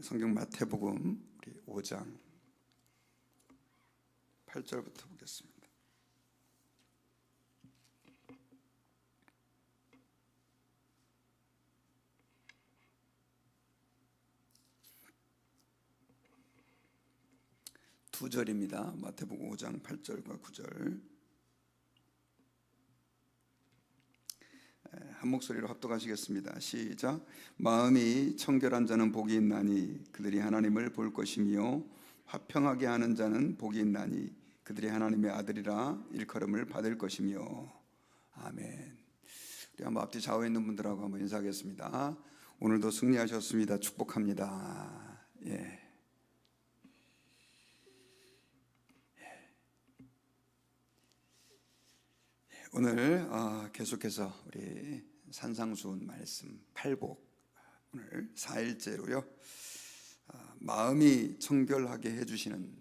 성경 마태복음 우리 5장 8절부터 보겠습니다. 두 절입니다. 마태복음 5장 8절과 9절. 한 목소리로 합독하시겠습니다. 시작. 마음이 청결한 자는 복이 있나니 그들이 하나님을 볼 것이며 화평하게 하는 자는 복이 있나니 그들이 하나님의 아들이라 일컬음을 받을 것이며. 아멘. 우리 한번 앞뒤 좌우에 있는 분들하고 한번 인사하겠습니다. 오늘도 승리하셨습니다. 축복합니다. 예. 오늘 계속해서 우리 산상수훈 말씀 8복 오늘 4일째로요. 마음이 청결하게 해주시는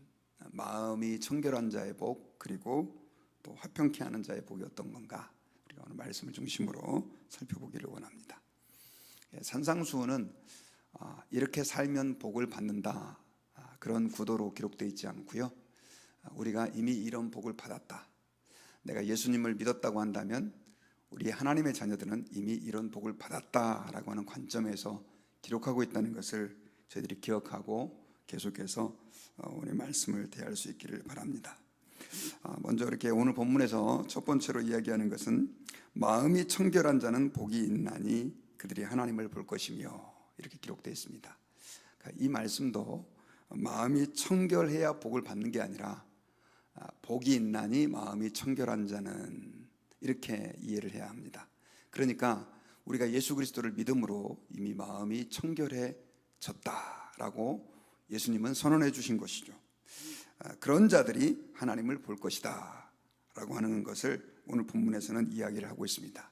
마음이 청결한 자의 복, 그리고 또 화평케 하는 자의 복이 어떤 건가, 우리가 오늘 말씀을 중심으로 살펴보기를 원합니다. 산상수훈은 이렇게 살면 복을 받는다, 그런 구도로 기록되어 있지 않고요. 우리가 이미 이런 복을 받았다, 내가 예수님을 믿었다고 한다면 우리 하나님의 자녀들은 이미 이런 복을 받았다라고 하는 관점에서 기록하고 있다는 것을 저희들이 기억하고 계속해서 오늘 말씀을 대할 수 있기를 바랍니다. 먼저 이렇게 오늘 본문에서 첫 번째로 이야기하는 것은 마음이 청결한 자는 복이 있나니 그들이 하나님을 볼 것이며, 이렇게 기록되어 있습니다. 이 말씀도 마음이 청결해야 복을 받는 게 아니라 복이 있나니 마음이 청결한 자는, 이렇게 이해를 해야 합니다. 그러니까 우리가 예수 그리스도를 믿음으로 이미 마음이 청결해졌다라고 예수님은 선언해 주신 것이죠. 그런 자들이 하나님을 볼 것이다 라고 하는 것을 오늘 본문에서는 이야기를 하고 있습니다.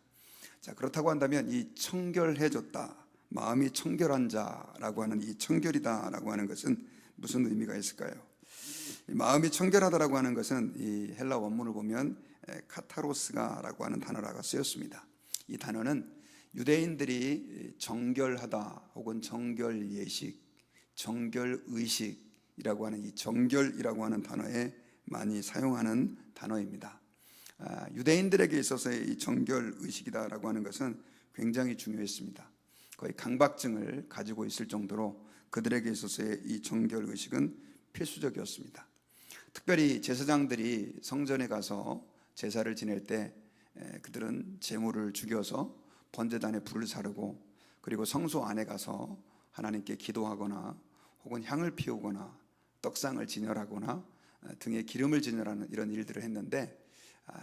자, 그렇다고 한다면 이 청결해졌다, 마음이 청결한 자라고 하는 이 청결이다 라고 하는 것은 무슨 의미가 있을까요? 마음이 청결하다라고 하는 것은 이 헬라 원문을 보면 카타로스가라고 하는 단어가 쓰였습니다. 이 단어는 유대인들이 정결하다 혹은 정결예식, 정결의식이라고 하는 이 정결이라고 하는 단어에 많이 사용하는 단어입니다. 유대인들에게 있어서의 이 정결의식이다라고 하는 것은 굉장히 중요했습니다. 거의 강박증을 가지고 있을 정도로 그들에게 있어서의 이 정결의식은 필수적이었습니다. 특별히 제사장들이 성전에 가서 제사를 지낼 때 그들은 제물을 죽여서 번제단에 불을 사르고, 그리고 성소 안에 가서 하나님께 기도하거나 혹은 향을 피우거나 떡상을 진열하거나 등에 기름을 진열하는 이런 일들을 했는데,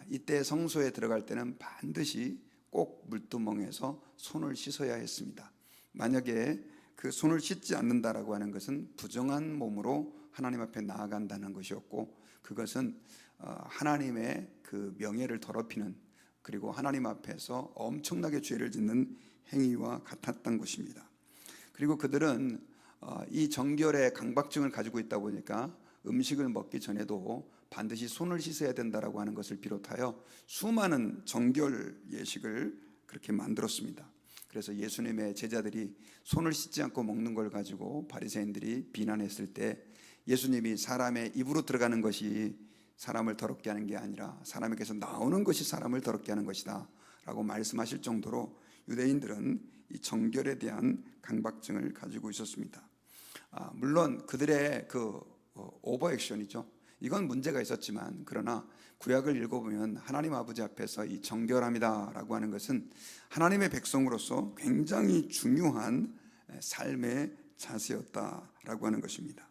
이때 성소에 들어갈 때는 반드시 꼭 물두멍에서 손을 씻어야 했습니다. 만약에 그 손을 씻지 않는다라고 하는 것은 부정한 몸으로 하나님 앞에 나아간다는 것이었고, 그것은 하나님의 그 명예를 더럽히는, 그리고 하나님 앞에서 엄청나게 죄를 짓는 행위와 같았던 것입니다. 그리고 그들은 이 정결의 강박증을 가지고 있다 보니까 음식을 먹기 전에도 반드시 손을 씻어야 된다라고 하는 것을 비롯하여 수많은 정결 예식을 그렇게 만들었습니다. 그래서 예수님의 제자들이 손을 씻지 않고 먹는 걸 가지고 바리새인들이 비난했을 때 예수님이 사람의 입으로 들어가는 것이 사람을 더럽게 하는 게 아니라 사람에게서 나오는 것이 사람을 더럽게 하는 것이다 라고 말씀하실 정도로 유대인들은 이 정결에 대한 강박증을 가지고 있었습니다. 물론 그들의 그 오버액션이죠, 이건 문제가 있었지만, 그러나 구약을 읽어보면 하나님 아버지 앞에서 이 정결함이다 라고 하는 것은 하나님의 백성으로서 굉장히 중요한 삶의 자세였다라고 하는 것입니다.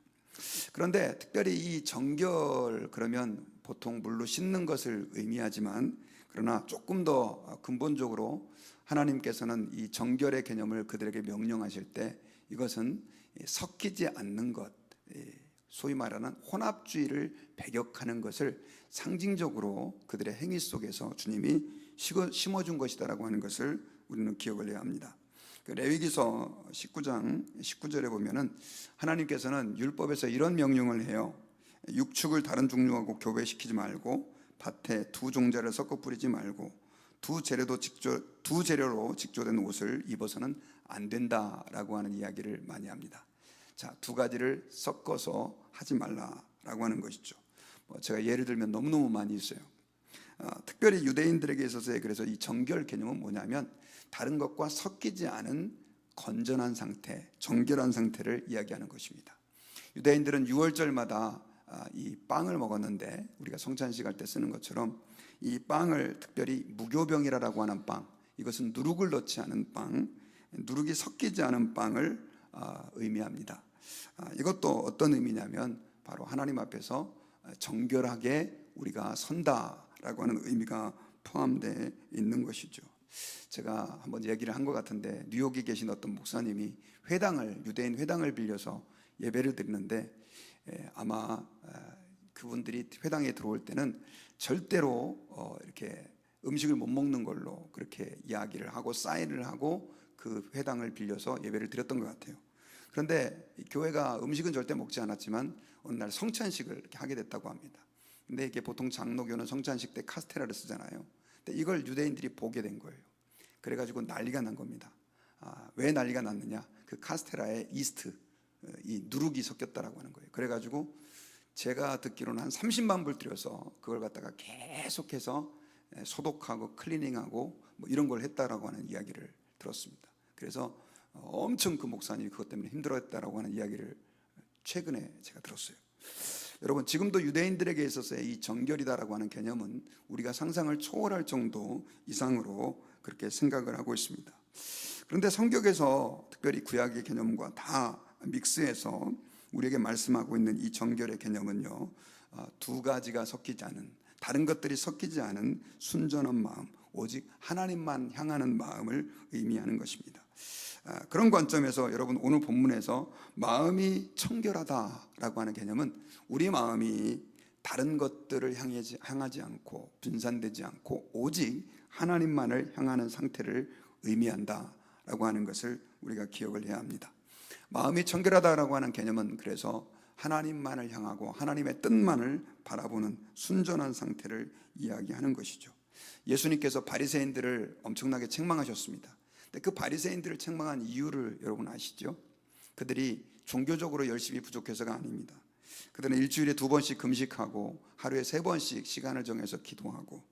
그런데 특별히 이 정결, 그러면 보통 물로 씻는 것을 의미하지만, 그러나 조금 더 근본적으로 하나님께서는 이 정결의 개념을 그들에게 명령하실 때 이것은 섞이지 않는 것, 소위 말하는 혼합주의를 배격하는 것을 상징적으로 그들의 행위 속에서 주님이 심어준 것이다라고 하는 것을 우리는 기억을 해야 합니다. 레위기서 19장 19절에 보면은 하나님께서는 율법에서 이런 명령을 해요. 육축을 다른 종류하고 교배시키지 말고 밭에 두 종자를 섞어 뿌리지 말고 두 재료로 직조된 옷을 입어서는 안 된다라고 하는 이야기를 많이 합니다. 자, 두 가지를 섞어서 하지 말라라고 하는 것이죠. 제가 예를 들면 너무너무 많이 있어요. 특별히 유대인들에게 있어서의 그래서 이 정결 개념은 뭐냐면 다른 것과 섞이지 않은 건전한 상태, 정결한 상태를 이야기하는 것입니다. 유대인들은 유월절마다 이 빵을 먹었는데 우리가 성찬식 할 때 쓰는 것처럼 이 빵을 특별히 무교병이라고 하는 빵, 이것은 누룩을 넣지 않은 빵, 누룩이 섞이지 않은 빵을 의미합니다. 이것도 어떤 의미냐면 바로 하나님 앞에서 정결하게 우리가 선다라고 하는 의미가 포함되어 있는 것이죠. 제가 한번 얘기를 한 것 같은데 뉴욕에 계신 어떤 목사님이 유대인 회당을 빌려서 예배를 드리는데 아마 그분들이 회당에 들어올 때는 절대로 이렇게 음식을 못 먹는 걸로 그렇게 이야기를 하고 사인을 하고 그 회당을 빌려서 예배를 드렸던 것 같아요. 그런데 교회가 음식은 절대 먹지 않았지만 어느 날 성찬식을 이렇게 하게 됐다고 합니다. 근데 이게 보통 장로교는 성찬식 때 카스테라를 쓰잖아요. 근데 이걸 유대인들이 보게 된 거예요. 그래가지고 난리가 난 겁니다. 왜 난리가 났느냐? 그 카스테라에 이스트, 이 누룩이 섞였다라고 하는 거예요. 그래가지고 제가 듣기로는 한 30만 불 들여서 그걸 갖다가 계속해서 소독하고 클리닝하고 뭐 이런 걸 했다라고 하는 이야기를 들었습니다. 그래서 엄청 그 목사님이 그것 때문에 힘들어했다라고 하는 이야기를 최근에 제가 들었어요. 여러분, 지금도 유대인들에게 있어서의 이 정결이다라고 하는 개념은 우리가 상상을 초월할 정도 이상으로 그렇게 생각을 하고 있습니다. 그런데 성경에서 특별히 구약의 개념과 다 믹스해서 우리에게 말씀하고 있는 이 정결의 개념은요, 두 가지가 섞이지 않은, 다른 것들이 섞이지 않은 순전한 마음, 오직 하나님만 향하는 마음을 의미하는 것입니다. 그런 관점에서 여러분, 오늘 본문에서 마음이 청결하다라고 하는 개념은 우리 마음이 다른 것들을 향하지 않고 분산되지 않고 오직 하나님만을 향하는 상태를 의미한다라고 하는 것을 우리가 기억을 해야 합니다. 마음이 청결하다라고 하는 개념은 그래서 하나님만을 향하고 하나님의 뜻만을 바라보는 순전한 상태를 이야기하는 것이죠. 예수님께서 바리새인들을 엄청나게 책망하셨습니다. 근데 그 바리새인들을 책망한 이유를 여러분 아시죠? 그들이 종교적으로 열심히 부족해서가 아닙니다. 그들은 일주일에 2번씩 금식하고 하루에 3번씩 시간을 정해서 기도하고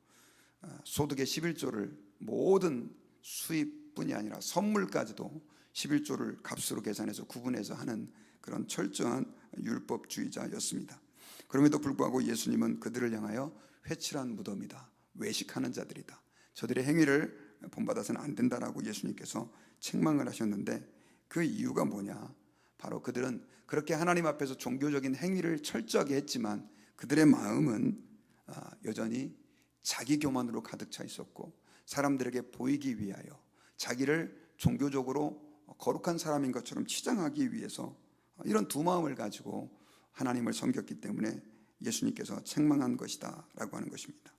소득의 11조를 모든 수입뿐이 아니라 선물까지도 11조를 값으로 계산해서 구분해서 하는 그런 철저한 율법주의자였습니다. 그럼에도 불구하고 예수님은 그들을 향하여 회칠한 무덤이다, 외식하는 자들이다, 저들의 행위를 본받아서는 안 된다라고 예수님께서 책망을 하셨는데 그 이유가 뭐냐? 바로 그들은 그렇게 하나님 앞에서 종교적인 행위를 철저하게 했지만 그들의 마음은 여전히 자기 교만으로 가득 차 있었고 사람들에게 보이기 위하여 자기를 종교적으로 거룩한 사람인 것처럼 치장하기 위해서 이런 두 마음을 가지고 하나님을 섬겼기 때문에 예수님께서 책망한 것이다 라고 하는 것입니다.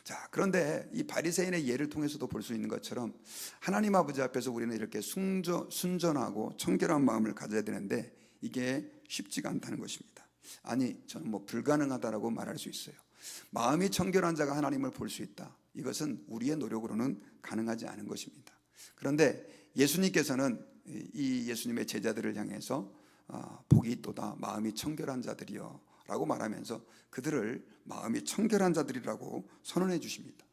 자, 그런데 이 바리새인의 예를 통해서도 볼 수 있는 것처럼 하나님 아버지 앞에서 우리는 이렇게 순전하고 청결한 마음을 가져야 되는데 이게 쉽지가 않다는 것입니다. 아니, 저는 불가능하다라고 말할 수 있어요. 마음이 청결한 자가 하나님을 볼 수 있다. 이것은 우리의 노력으로는 가능하지 않은 것입니다. 그런데 예수님께서는 이 예수님의 제자들을 향해서 복이 있도다 마음이 청결한 자들이여 라고 말하면서 그들을 마음이 청결한 자들이라고 선언해 주십니다.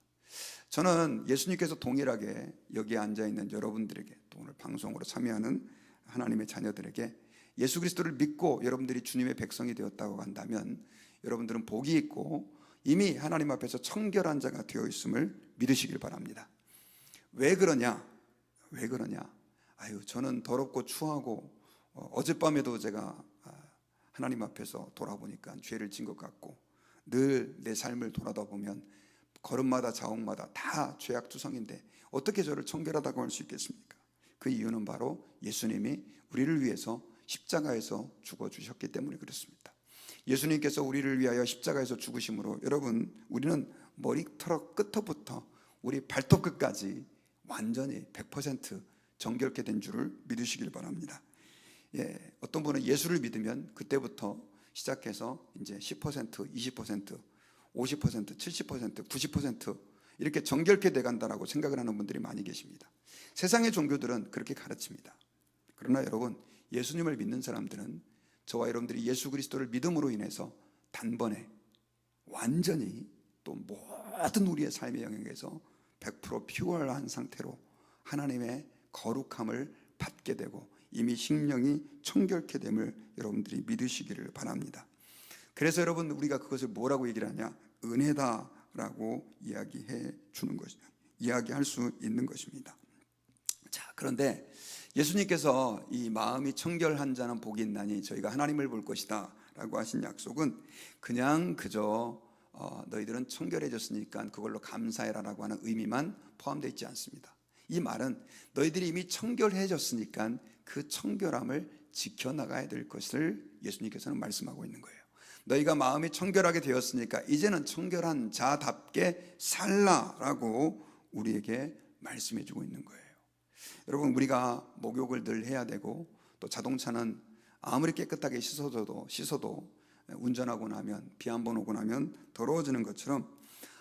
저는 예수님께서 동일하게 여기에 앉아있는 여러분들에게 또 오늘 방송으로 참여하는 하나님의 자녀들에게 예수 그리스도를 믿고 여러분들이 주님의 백성이 되었다고 한다면 여러분들은 복이 있고 이미 하나님 앞에서 청결한 자가 되어 있음을 믿으시길 바랍니다. 왜 그러냐? 저는 더럽고 추하고 어젯밤에도 제가 하나님 앞에서 돌아보니까 죄를 진 것 같고 늘 내 삶을 돌아다 보면 걸음마다 자옥마다 다 죄악투성인데 어떻게 저를 청결하다고 할 수 있겠습니까? 그 이유는 바로 예수님이 우리를 위해서 십자가에서 죽어주셨기 때문에 그렇습니다. 예수님께서 우리를 위하여 십자가에서 죽으심으로 여러분, 우리는 머리털 끝부터 우리 발톱 끝까지 완전히 100% 정결케 된 줄을 믿으시길 바랍니다. 어떤 분은 예수를 믿으면 그때부터 시작해서 이제 10%, 20%, 50%, 70%, 90% 이렇게 정결케 돼간다라고 생각을 하는 분들이 많이 계십니다. 세상의 종교들은 그렇게 가르칩니다. 그러나 여러분, 예수님을 믿는 사람들은 저와 여러분들이 예수 그리스도를 믿음으로 인해서 단번에 완전히 또 모든 우리의 삶의 영역에서 100% 퓨어한 상태로 하나님의 거룩함을 받게 되고 이미 심령이 청결케 됨을 여러분들이 믿으시기를 바랍니다. 그래서 여러분, 우리가 그것을 뭐라고 얘기를 하냐? 은혜다라고 이야기할 수 있는 것입니다. 자, 그런데 예수님께서 이 마음이 청결한 자는 복이 있나니 저희가 하나님을 볼 것이다 라고 하신 약속은 그냥 그저 너희들은 청결해졌으니까 그걸로 감사해라 라고 하는 의미만 포함되어 있지 않습니다. 이 말은 너희들이 이미 청결해졌으니까 그 청결함을 지켜나가야 될 것을 예수님께서는 말씀하고 있는 거예요. 너희가 마음이 청결하게 되었으니까 이제는 청결한 자답게 살라라고 우리에게 말씀해 주고 있는 거예요. 여러분, 우리가 목욕을 늘 해야 되고 또 자동차는 아무리 깨끗하게 씻어도 운전하고 나면, 비 한 번 오고 나면 더러워지는 것처럼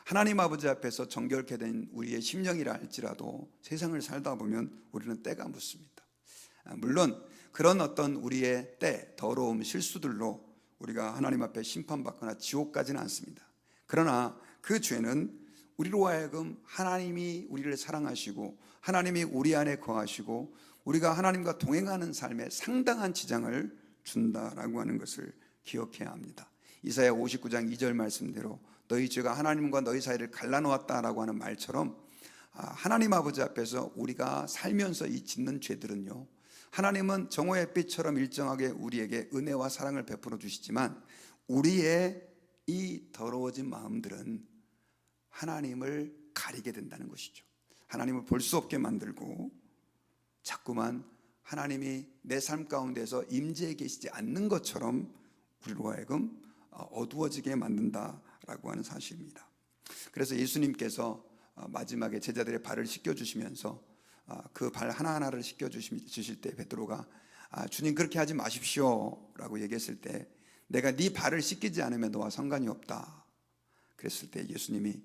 하나님 아버지 앞에서 정결케 된 우리의 심령이라 할지라도 세상을 살다 보면 우리는 때가 묻습니다. 물론 그런 어떤 우리의 때, 더러움, 실수들로 우리가 하나님 앞에 심판받거나 지옥 가지는 않습니다. 그러나 그 죄는 우리로 하여금 하나님이 우리를 사랑하시고 하나님이 우리 안에 거하시고 우리가 하나님과 동행하는 삶에 상당한 지장을 준다라고 하는 것을 기억해야 합니다. 이사야 59장 2절 말씀대로 너희 죄가 하나님과 너희 사이를 갈라놓았다라고 하는 말처럼 하나님 아버지 앞에서 우리가 살면서 이 짓는 죄들은요, 하나님은 정오의 빛처럼 일정하게 우리에게 은혜와 사랑을 베풀어 주시지만 우리의 이 더러워진 마음들은 하나님을 가리게 된다는 것이죠. 하나님을 볼 수 없게 만들고 자꾸만 하나님이 내 삶 가운데서 임재해 계시지 않는 것처럼 우리로 하여금 어두워지게 만든다라고 하는 사실입니다. 그래서 예수님께서 마지막에 제자들의 발을 씻겨주시면서 그 발 하나하나를 씻겨주실 때 베드로가 주님 그렇게 하지 마십시오 라고 얘기했을 때 내가 네 발을 씻기지 않으면 너와 상관이 없다 그랬을 때 예수님이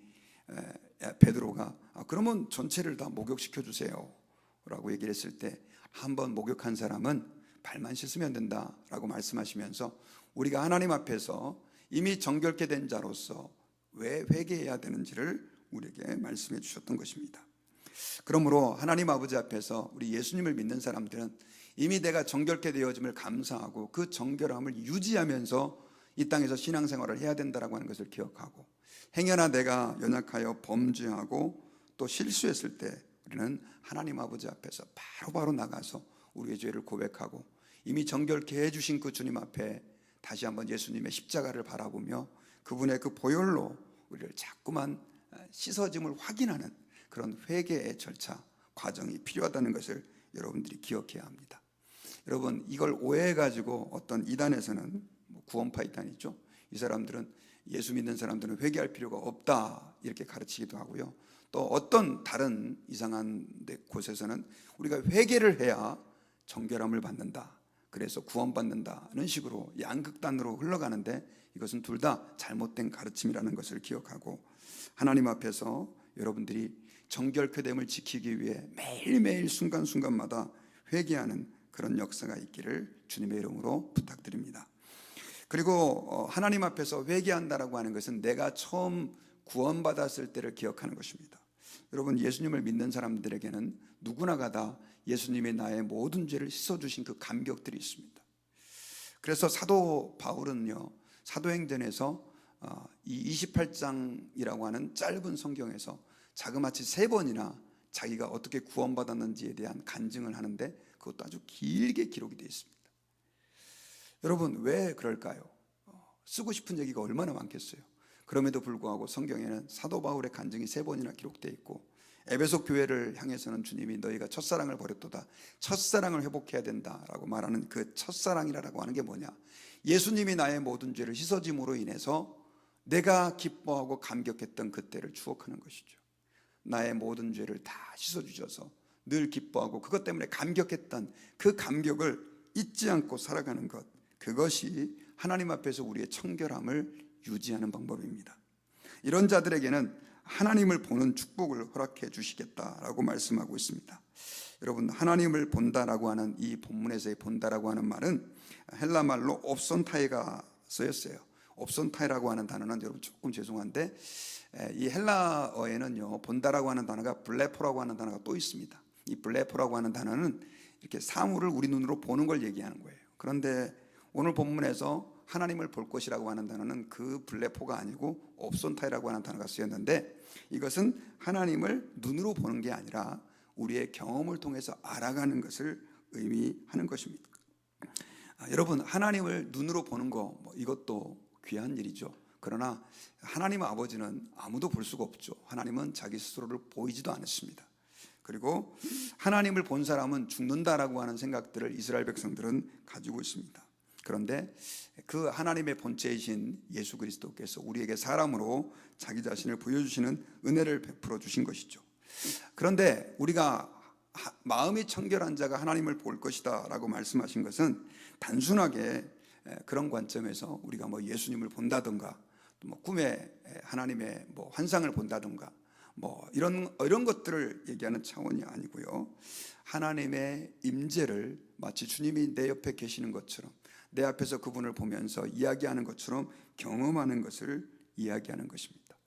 베드로가 그러면 전체를 다 목욕시켜 주세요 라고 얘기를 했을 때 한번 목욕한 사람은 발만 씻으면 된다라고 말씀하시면서 우리가 하나님 앞에서 이미 정결케 된 자로서 왜 회개해야 되는지를 우리에게 말씀해 주셨던 것입니다. 그러므로 하나님 아버지 앞에서 우리 예수님을 믿는 사람들은 이미 내가 정결케 되어짐을 감사하고 그 정결함을 유지하면서 이 땅에서 신앙생활을 해야 된다라고 하는 것을 기억하고 행여나 내가 연약하여 범죄하고 또 실수했을 때 우리는 하나님 아버지 앞에서 바로바로 나가서 우리의 죄를 고백하고 이미 정결케 해주신 그 주님 앞에 다시 한번 예수님의 십자가를 바라보며 그분의 그 보혈로 우리를 자꾸만 씻어짐을 확인하는 그런 회개의 절차, 과정이 필요하다는 것을 여러분들이 기억해야 합니다. 여러분, 이걸 오해해가지고 어떤 이단에서는 구원파 이단이죠. 이 사람들은 예수 믿는 사람들은 회개할 필요가 없다 이렇게 가르치기도 하고요. 또 어떤 다른 이상한 곳에서는 우리가 회개를 해야 정결함을 받는다, 그래서 구원받는다는 식으로 양극단으로 흘러가는데 이것은 둘 다 잘못된 가르침이라는 것을 기억하고 하나님 앞에서 여러분들이 정결케 됨을 지키기 위해 매일매일 순간순간마다 회개하는 그런 역사가 있기를 주님의 이름으로 부탁드립니다. 그리고 하나님 앞에서 회개한다라고 하는 것은 내가 처음 구원받았을 때를 기억하는 것입니다. 여러분, 예수님을 믿는 사람들에게는 누구나가 다 예수님이 나의 모든 죄를 씻어주신 그 감격들이 있습니다. 그래서 사도 바울은요, 사도행전에서 이 28장이라고 하는 짧은 성경에서 자그마치 3번이나 자기가 어떻게 구원받았는지에 대한 간증을 하는데 그것도 아주 길게 기록이 되어 있습니다. 여러분, 왜 그럴까요? 쓰고 싶은 얘기가 얼마나 많겠어요. 그럼에도 불구하고 성경에는 사도 바울의 간증이 3번이나 기록되어 있고 에베소 교회를 향해서는 주님이 너희가 첫사랑을 버렸도다, 첫사랑을 회복해야 된다라고 말하는 그 첫사랑이라고 하는 게 뭐냐, 예수님이 나의 모든 죄를 씻어짐으로 인해서 내가 기뻐하고 감격했던 그때를 추억하는 것이죠. 나의 모든 죄를 다 씻어주셔서 늘 기뻐하고 그것 때문에 감격했던 그 감격을 잊지 않고 살아가는 것, 그것이 하나님 앞에서 우리의 청결함을 유지하는 방법입니다. 이런 자들에게는 하나님을 보는 축복을 허락해 주시겠다라고 말씀하고 있습니다. 여러분, 하나님을 본다라고 하는 이 본문에서의 본다라고 하는 말은 헬라 말로 옵손타이가 쓰였어요. 옵손타이라고 하는 단어는 여러분 조금 죄송한데 이 헬라어에는요, 본다라고 하는 단어가 블레포라고 하는 단어가 또 있습니다. 이 블레포라고 하는 단어는 이렇게 사물을 우리 눈으로 보는 걸 얘기하는 거예요. 그런데 오늘 본문에서 하나님을 볼 것이라고 하는 단어는 그 블레포가 아니고 옵손타이라고 하는 단어가 쓰였는데, 이것은 하나님을 눈으로 보는 게 아니라 우리의 경험을 통해서 알아가는 것을 의미하는 것입니다. 여러분, 하나님을 눈으로 보는 거 이것도 귀한 일이죠. 그러나 하나님 아버지는 아무도 볼 수가 없죠. 하나님은 자기 스스로를 보이지도 않았습니다. 그리고 하나님을 본 사람은 죽는다라고 하는 생각들을 이스라엘 백성들은 가지고 있습니다. 그런데 그 하나님의 본체이신 예수 그리스도께서 우리에게 사람으로 자기 자신을 보여주시는 은혜를 베풀어 주신 것이죠. 그런데 우리가 마음이 청결한 자가 하나님을 볼 것이다 라고 말씀하신 것은 단순하게 그런 관점에서 우리가 예수님을 본다든가 또 꿈에 하나님의 환상을 본다든가 이런 것들을 얘기하는 차원이 아니고요, 하나님의 임재를 마치 주님이 내 옆에 계시는 것처럼 내 앞에서 그분을 보면서 이야기하는 것처럼 경험하는 것을 이야기하는 것입니다.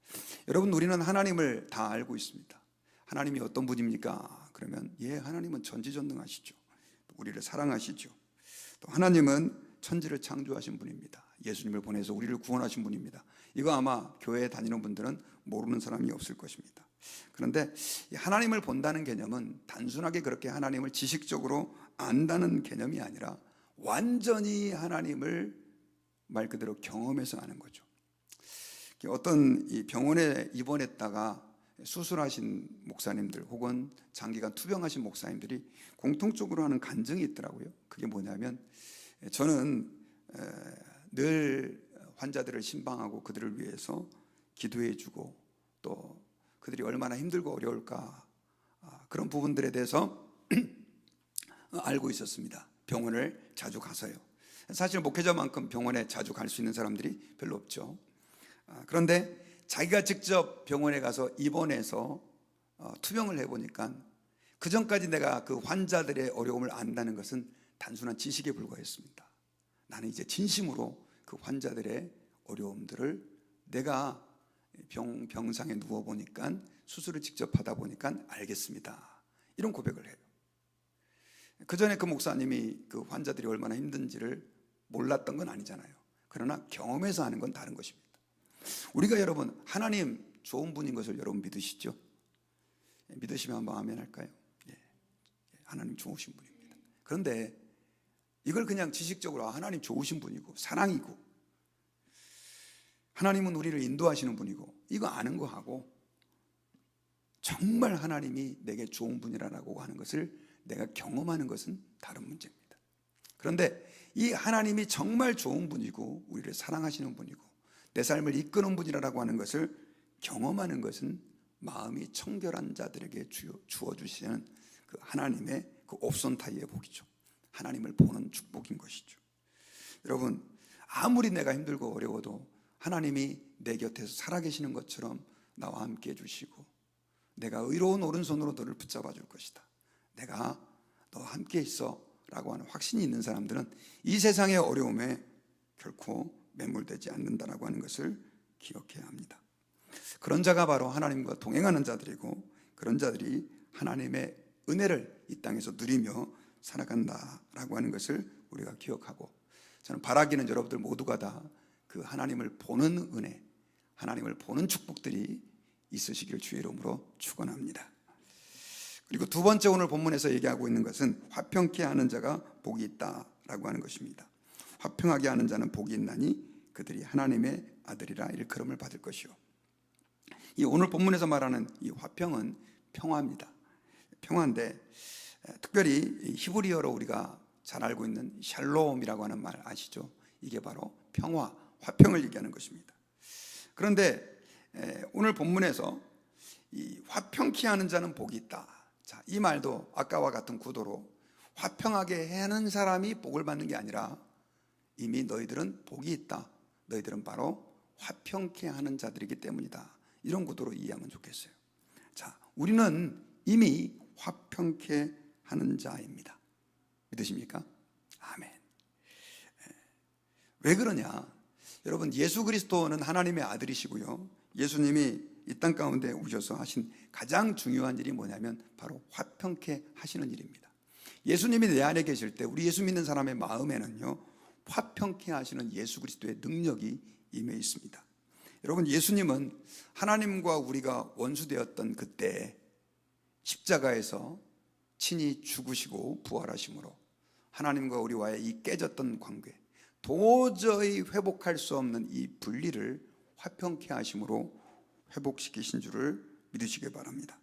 여러분, 우리는 하나님을 다 알고 있습니다. 하나님이 어떤 분입니까? 그러면 하나님은 전지전능하시죠. 우리를 사랑하시죠. 또 하나님은 천지를 창조하신 분입니다. 예수님을 보내서 우리를 구원하신 분입니다. 이거 아마 교회에 다니는 분들은 모르는 사람이 없을 것입니다. 그런데 하나님을 본다는 개념은 단순하게 그렇게 하나님을 지식적으로 안다는 개념이 아니라 완전히 하나님을 말 그대로 경험해서 아는 거죠. 어떤 이 병원에 입원했다가 수술하신 목사님들 혹은 장기간 투병하신 목사님들이 공통적으로 하는 간증이 있더라고요. 그게 뭐냐면, 저는 늘 환자들을 신방하고 그들을 위해서 기도해 주고 또 그들이 얼마나 힘들고 어려울까 그런 부분들에 대해서 알고 있었습니다. 병원을 자주 가서요. 사실 목회자만큼 병원에 자주 갈 수 있는 사람들이 별로 없죠. 그런데 자기가 직접 병원에 가서 입원해서 투병을 해보니까 그 전까지 내가 그 환자들의 어려움을 안다는 것은 단순한 지식에 불과했습니다. 나는 이제 진심으로 그 환자들의 어려움들을 내가 병상에 누워보니까, 수술을 직접 받아보니까 알겠습니다. 이런 고백을 해요. 그 전에 그 목사님이 그 환자들이 얼마나 힘든지를 몰랐던 건 아니잖아요. 그러나 경험해서 하는 건 다른 것입니다. 우리가 여러분, 하나님 좋은 분인 것을 여러분 믿으시죠? 믿으시면 한번 아멘 할까요? 하나님 좋으신 분입니다. 그런데 이걸 그냥 지식적으로 하나님 좋으신 분이고 사랑이고 하나님은 우리를 인도하시는 분이고 이거 아는 거하고 정말 하나님이 내게 좋은 분이라고 하는 것을 내가 경험하는 것은 다른 문제입니다. 그런데 이 하나님이 정말 좋은 분이고 우리를 사랑하시는 분이고 내 삶을 이끄는 분이라고 하는 것을 경험하는 것은 마음이 청결한 자들에게 주어주시는 그 하나님의 그 옵손타이의 복이죠. 하나님을 보는 축복인 것이죠. 여러분, 아무리 내가 힘들고 어려워도 하나님이 내 곁에서 살아계시는 것처럼 나와 함께 해주시고 내가 의로운 오른손으로 너를 붙잡아 줄 것이다, 내가 너와 함께 있어 라고 하는 확신이 있는 사람들은 이 세상의 어려움에 결코 매몰되지 않는다라고 하는 것을 기억해야 합니다. 그런 자가 바로 하나님과 동행하는 자들이고 그런 자들이 하나님의 은혜를 이 땅에서 누리며 살아간다라고 하는 것을 우리가 기억하고, 저는 바라기는 여러분들 모두가 다 그 하나님을 보는 은혜, 하나님을 보는 축복들이 있으시기를 주의 이름으로 축원합니다. 그리고 두 번째, 오늘 본문에서 얘기하고 있는 것은 화평케 하는 자가 복이 있다라고 하는 것입니다. 화평하게 하는 자는 복이 있나니 그들이 하나님의 아들이라 일컬음을 받을 것이요. 이 오늘 본문에서 말하는 이 화평은 평화입니다. 평화인데 특별히 히브리어로 우리가 잘 알고 있는 샬롬이라고 하는 말 아시죠? 이게 바로 평화, 화평을 얘기하는 것입니다. 그런데 오늘 본문에서 이 화평케 하는 자는 복이 있다. 자, 이 말도 아까와 같은 구도로 화평하게 하는 사람이 복을 받는 게 아니라 이미 너희들은 복이 있다, 너희들은 바로 화평케 하는 자들이기 때문이다, 이런 구도로 이해하면 좋겠어요. 자, 우리는 이미 화평케 하는 자입니다. 믿으십니까? 아멘. 왜 그러냐? 여러분, 예수 그리스도는 하나님의 아들이시고요, 예수님이 이 땅 가운데 오셔서 하신 가장 중요한 일이 뭐냐면 바로 화평케 하시는 일입니다. 예수님이 내 안에 계실 때 우리 예수 믿는 사람의 마음에는요, 화평케 하시는 예수 그리스도의 능력이 임해 있습니다. 여러분, 예수님은 하나님과 우리가 원수되었던 그때 십자가에서 친히 죽으시고 부활하심으로 하나님과 우리와의 이 깨졌던 관계, 도저히 회복할 수 없는 이 분리를 화평케 하심으로 회복시키신 줄을 믿으시기 바랍니다.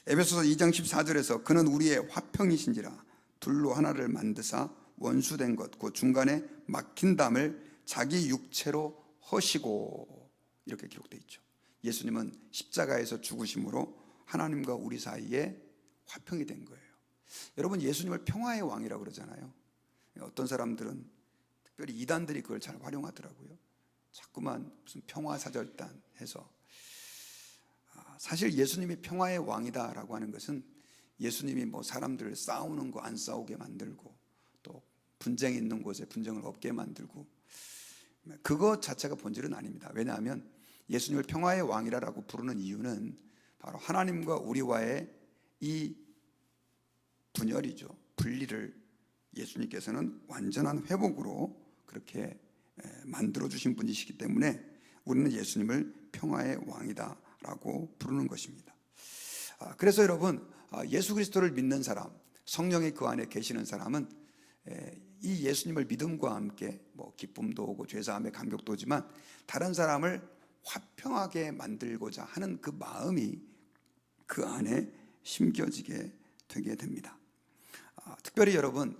에베소서 2장 14절에서 그는 우리의 화평이신지라 둘로 하나를 만드사 원수된 것 그 중간에 막힌 담을 자기 육체로 허시고, 이렇게 기록되어 있죠. 예수님은 십자가에서 죽으심으로 하나님과 우리 사이에 화평이 된 거예요. 여러분, 예수님을 평화의 왕이라고 그러잖아요. 어떤 사람들은, 특별히 이단들이 그걸 잘 활용하더라고요. 자꾸만 무슨 평화사절단 해서, 사실 예수님이 평화의 왕이다라고 하는 것은 예수님이 뭐 사람들을 싸우는 거 안 싸우게 만들고, 또 분쟁이 있는 곳에 분쟁을 없게 만들고, 그것 자체가 본질은 아닙니다. 왜냐하면 예수님을 평화의 왕이라고 부르는 이유는 바로 하나님과 우리와의 이 분열이죠. 분리를 예수님께서는 완전한 회복으로 그렇게 만들어 주신 분이시기 때문에 우리는 예수님을 평화의 왕이다라고 부르는 것입니다. 그래서 여러분, 예수 그리스도를 믿는 사람, 성령이 그 안에 계시는 사람은 이 예수님을 믿음과 함께 뭐 기쁨도 오고 죄사함의 감격도 오지만 다른 사람을 화평하게 만들고자 하는 그 마음이 그 안에 심겨지게 되게 됩니다. 특별히 여러분,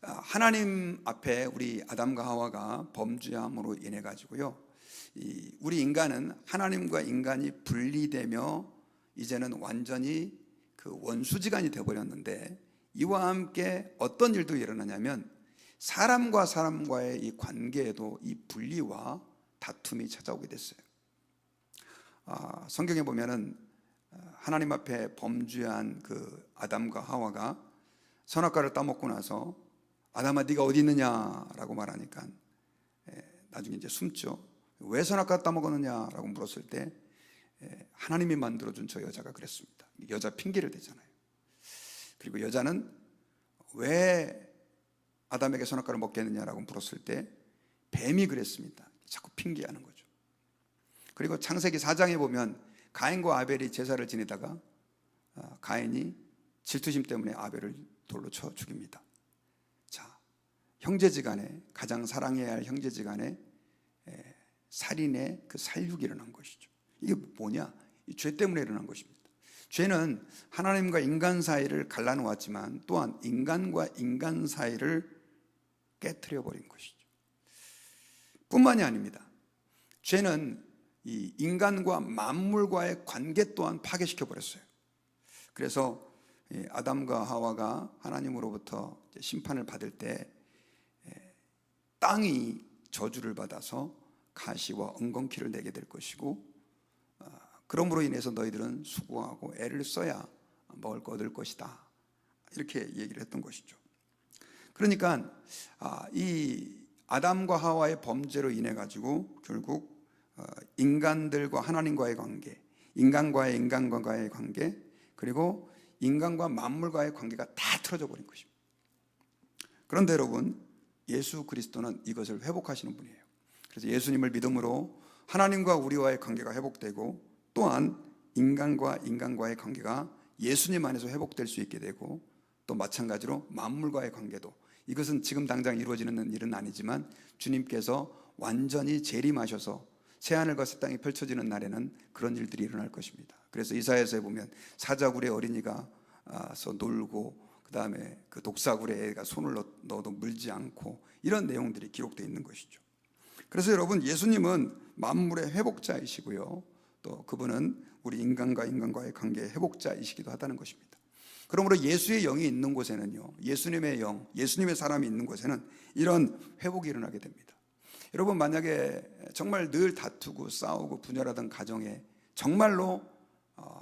하나님 앞에 우리 아담과 하와가 범죄함으로 인해 가지고요, 우리 인간은 하나님과 인간이 분리되며 이제는 완전히 그 원수지간이 되어버렸는데, 이와 함께 어떤 일도 일어나냐면 사람과 사람과의 이 관계에도 이 분리와 다툼이 찾아오게 됐어요. 성경에 보면은 하나님 앞에 범죄한 그 아담과 하와가 선악과를 따먹고 나서 아담아 네가 어디 있느냐라고 말하니까 나중에 이제 숨죠. 왜 선악과 따먹었느냐라고 물었을 때 하나님이 만들어준 저 여자가 그랬습니다. 여자 핑계를 대잖아요. 그리고 여자는 왜 아담에게 선악과를 먹게 했느냐라고 물었을 때 뱀이 그랬습니다. 자꾸 핑계하는 거죠. 그리고 창세기 4장에 보면 가인과 아벨이 제사를 지내다가 가인이 질투심 때문에 아벨을 돌로 쳐 죽입니다. 자, 형제지간에, 가장 사랑해야 할 형제지간에 살인의 그 살육이 일어난 것이죠. 이게 뭐냐? 이 죄 때문에 일어난 것입니다. 죄는 하나님과 인간 사이를 갈라놓았지만 또한 인간과 인간 사이를 깨트려 버린 것이죠. 뿐만이 아닙니다. 죄는 이 인간과 만물과의 관계 또한 파괴시켜 버렸어요. 그래서 아담과 하와가 하나님으로부터 심판을 받을 때 땅이 저주를 받아서 가시와 엉겅퀴를 내게 될 것이고, 그러므로 인해서 너희들은 수고하고 애를 써야 먹을 거 얻을 것이다, 이렇게 얘기를 했던 것이죠. 그러니까 이 아담과 하와의 범죄로 인해 가지고 결국 인간들과 하나님과의 관계, 인간과의 인간과의 관계, 그리고 인간과 만물과의 관계가 다 틀어져 버린 것입니다. 그런데 여러분, 예수 그리스도는 이것을 회복하시는 분이에요. 그래서 예수님을 믿음으로 하나님과 우리와의 관계가 회복되고, 또한 인간과 인간과의 관계가 예수님 안에서 회복될 수 있게 되고, 또 마찬가지로 만물과의 관계도, 이것은 지금 당장 이루어지는 일은 아니지만 주님께서 완전히 재림하셔서 새하늘과 새 땅이 펼쳐지는 날에는 그런 일들이 일어날 것입니다. 그래서 이사야서에 보면 사자굴에 어린이가 놀고, 그 다음에 그 독사굴에 애가 손을 넣어도 물지 않고, 이런 내용들이 기록되어 있는 것이죠. 그래서 여러분, 예수님은 만물의 회복자이시고요, 또 그분은 우리 인간과 인간과의 관계의 회복자이시기도 하다는 것입니다. 그러므로 예수의 영이 있는 곳에는요, 예수님의 영, 예수님의 사람이 있는 곳에는 이런 회복이 일어나게 됩니다. 여러분, 만약에 정말 늘 다투고 싸우고 분열하던 가정에 정말로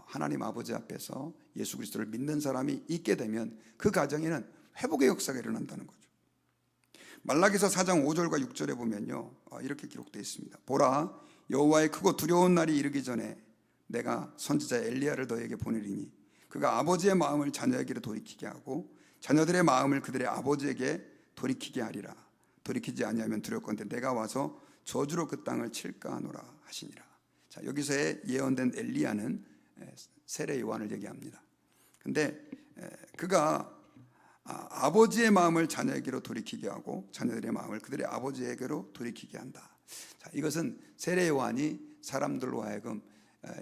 하나님 아버지 앞에서 예수 그리스도를 믿는 사람이 있게 되면 그 가정에는 회복의 역사가 일어난다는 거죠. 말라기서 4장 5절과 6절에 보면요, 이렇게 기록되어 있습니다. 보라, 여호와의 크고 두려운 날이 이르기 전에 내가 선지자 엘리야를 너에게 보내리니 그가 아버지의 마음을 자녀에게로 돌이키게 하고 자녀들의 마음을 그들의 아버지에게 돌이키게 하리라. 돌이키지 아니하면 두렵건대 내가 와서 저주로 그 땅을 칠까 하노라 하시니라. 자, 여기서의 예언된 엘리야는 세례 요한을 얘기합니다. 근데 그가 아버지의 마음을 자녀에게로 돌이키게 하고 자녀들의 마음을 그들의 아버지에게로 돌이키게 한다. 자, 이것은 세례 요한이 사람들로 하여금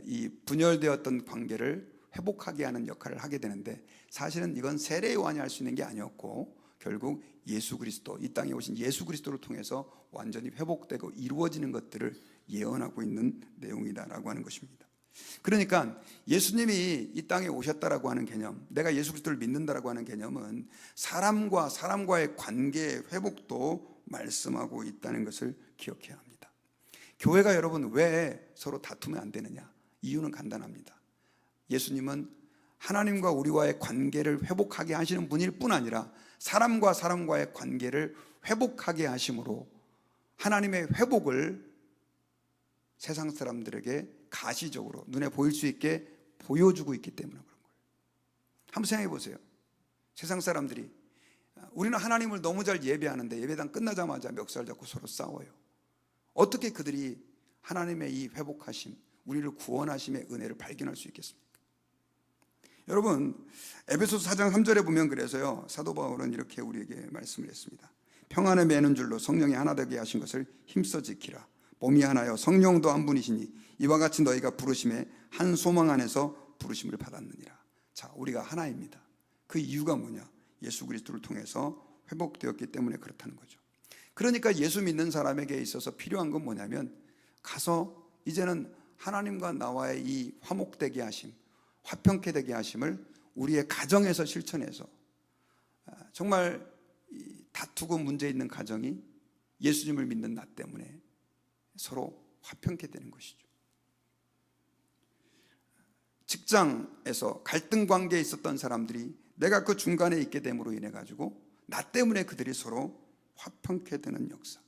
이 분열되었던 관계를 회복하게 하는 역할을 하게 되는데, 사실은 이건 세례 요한이 할 수 있는 게 아니었고 결국 예수 그리스도, 이 땅에 오신 예수 그리스도를 통해서 완전히 회복되고 이루어지는 것들을 예언하고 있는 내용이다라고 하는 것입니다. 그러니까 예수님이 이 땅에 오셨다라고 하는 개념, 내가 예수 그리스도를 믿는다라고 하는 개념은 사람과 사람과의 관계의 회복도 말씀하고 있다는 것을 기억해야 합니다. 교회가 여러분 왜 서로 다투면 안 되느냐? 이유는 간단합니다. 예수님은 하나님과 우리와의 관계를 회복하게 하시는 분일 뿐 아니라 사람과 사람과의 관계를 회복하게 하심으로 하나님의 회복을 세상 사람들에게 가시적으로 눈에 보일 수 있게 보여주고 있기 때문에 그런 거예요. 한번 생각해 보세요. 세상 사람들이 우리는 하나님을 너무 잘 예배하는데 예배당 끝나자마자 멱살 잡고 서로 싸워요. 어떻게 그들이 하나님의 이 회복하심, 우리를 구원하심의 은혜를 발견할 수 있겠습니까? 여러분, 에베소서 4장 3절에 보면 그래서요, 사도 바울은 이렇게 우리에게 말씀을 했습니다. 평안에 매는 줄로 성령이 하나 되게 하신 것을 힘써 지키라. 몸이 하나요 성령도 한 분이시니 이와 같이 너희가 부르심에 한 소망 안에서 부르심을 받았느니라. 자, 우리가 하나입니다. 그 이유가 뭐냐? 예수 그리스도를 통해서 회복되었기 때문에 그렇다는 거죠. 그러니까 예수 믿는 사람에게 있어서 필요한 건 뭐냐면, 가서 이제는 하나님과 나와의 이 화목되게 하심, 화평케 되게 하심을 우리의 가정에서 실천해서 정말 다투고 문제 있는 가정이 예수님을 믿는 나 때문에 서로 화평케 되는 것이죠. 직장에서 갈등 관계에 있었던 사람들이 내가 그 중간에 있게 됨으로 인해 가지고 나 때문에 그들이 서로 화평케 되는 역사.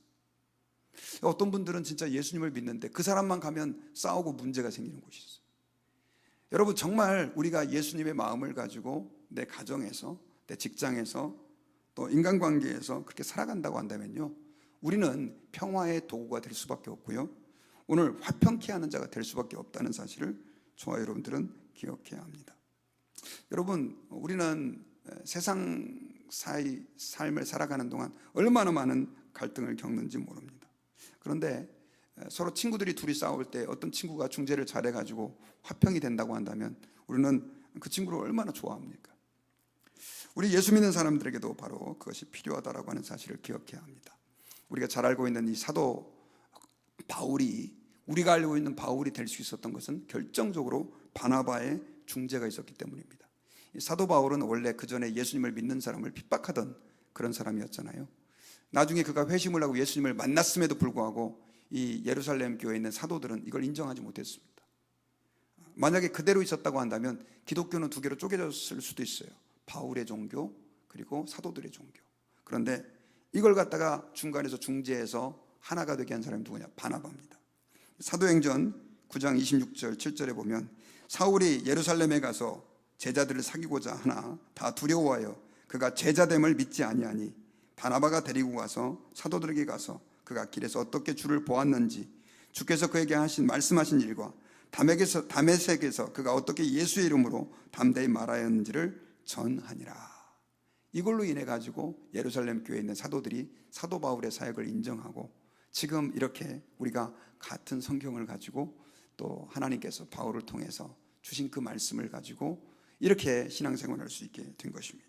어떤 분들은 진짜 예수님을 믿는데 그 사람만 가면 싸우고 문제가 생기는 곳이 있어요. 여러분, 정말 우리가 예수님의 마음을 가지고 내 가정에서, 내 직장에서, 또 인간관계에서 그렇게 살아간다고 한다면요, 우리는 평화의 도구가 될 수밖에 없고요, 오늘 화평케 하는 자가 될 수밖에 없다는 사실을 저와 여러분들은 기억해야 합니다. 여러분, 우리는 세상 삶을 살아가는 동안 얼마나 많은 갈등을 겪는지 모릅니다. 그런데 서로 친구들이 둘이 싸울 때 어떤 친구가 중재를 잘해가지고 화평이 된다고 한다면 우리는 그 친구를 얼마나 좋아합니까? 우리 예수 믿는 사람들에게도 바로 그것이 필요하다라고 하는 사실을 기억해야 합니다. 우리가 잘 알고 있는 이 사도 바울이, 우리가 알고 있는 바울이 될 수 있었던 것은 결정적으로 바나바의 중재가 있었기 때문입니다. 이 사도 바울은 원래 그 전에 예수님을 믿는 사람을 핍박하던 그런 사람이었잖아요. 나중에 그가 회심을 하고 예수님을 만났음에도 불구하고 이 예루살렘 교회에 있는 사도들은 이걸 인정하지 못했습니다. 만약에 그대로 있었다고 한다면 기독교는 두 개로 쪼개졌을 수도 있어요. 바울의 종교 그리고 사도들의 종교. 그런데 이걸 갖다가 중간에서 중재해서 하나가 되게 한 사람이 누구냐? 바나바입니다. 사도행전 9장 26절 7절에 보면 사울이 예루살렘에 가서 제자들을 사귀고자 하나 다 두려워하여 그가 제자됨을 믿지 아니하니 바나바가 데리고 가서 사도들에게 가서 그가 길에서 어떻게 주를 보았는지 주께서 그에게 말씀하신 일과 다메섹에서 그가 어떻게 예수의 이름으로 담대히 말하였는지를 전하니라. 이걸로 인해 가지고 예루살렘 교회에 있는 사도들이 사도 바울의 사역을 인정하고 지금 이렇게 우리가 같은 성경을 가지고 또 하나님께서 바울을 통해서 주신 그 말씀을 가지고 이렇게 신앙생활을 할 수 있게 된 것입니다.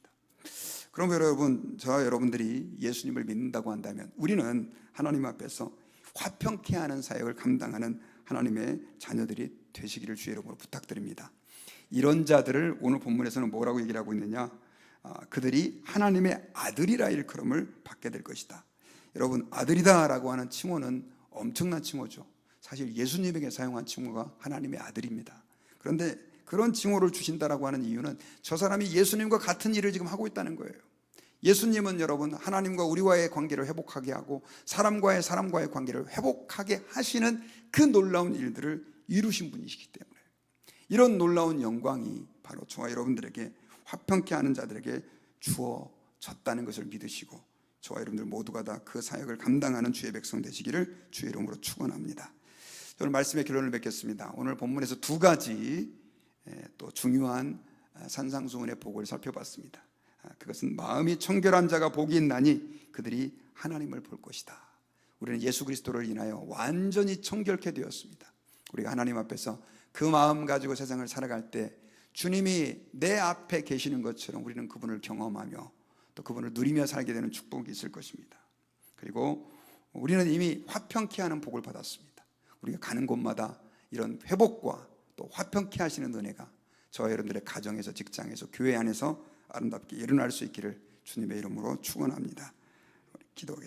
그럼 여러분, 저와 여러분들이 예수님을 믿는다고 한다면 우리는 하나님 앞에서 화평케 하는 사역을 감당하는 하나님의 자녀들이 되시기를 주의 이름으로 부탁드립니다. 이런 자들을 오늘 본문에서는 뭐라고 얘기를 하고 있느냐? 그들이 하나님의 아들이라 일컬음을 받게 될 것이다. 여러분, 아들이다 라고 하는 칭호는 엄청난 칭호죠. 사실 예수님에게 사용한 칭호가 하나님의 아들입니다. 그런데 그런 칭호를 주신다라고 하는 이유는 저 사람이 예수님과 같은 일을 지금 하고 있다는 거예요. 예수님은 여러분 하나님과 우리와의 관계를 회복하게 하고 사람과의 관계를 회복하게 하시는 그 놀라운 일들을 이루신 분이시기 때문에 이런 놀라운 영광이 바로 저와 여러분들에게 화평케 하는 자들에게 주어졌다는 것을 믿으시고 저와 여러분들 모두가 다 그 사역을 감당하는 주의 백성 되시기를 주의 이름으로 축원합니다. 저는 말씀의 결론을 맺겠습니다. 오늘 본문에서 두 가지 또 중요한 산상수훈의 복을 살펴봤습니다. 그것은 마음이 청결한 자가 복이 있나니 그들이 하나님을 볼 것이다. 우리는 예수 그리스도를 인하여 완전히 청결케 되었습니다. 우리가 하나님 앞에서 그 마음 가지고 세상을 살아갈 때 주님이 내 앞에 계시는 것처럼 우리는 그분을 경험하며 또 그분을 누리며 살게 되는 축복이 있을 것입니다. 그리고 우리는 이미 화평케 하는 복을 받았습니다. 우리가 가는 곳마다 이런 회복과 또 화평케 하시는 은혜가 저와 여러분들의 가정에서, 직장에서, 교회 안에서 아름답게 일어날 수 있기를 주님의 이름으로 축원합니다. 기도하겠습니다.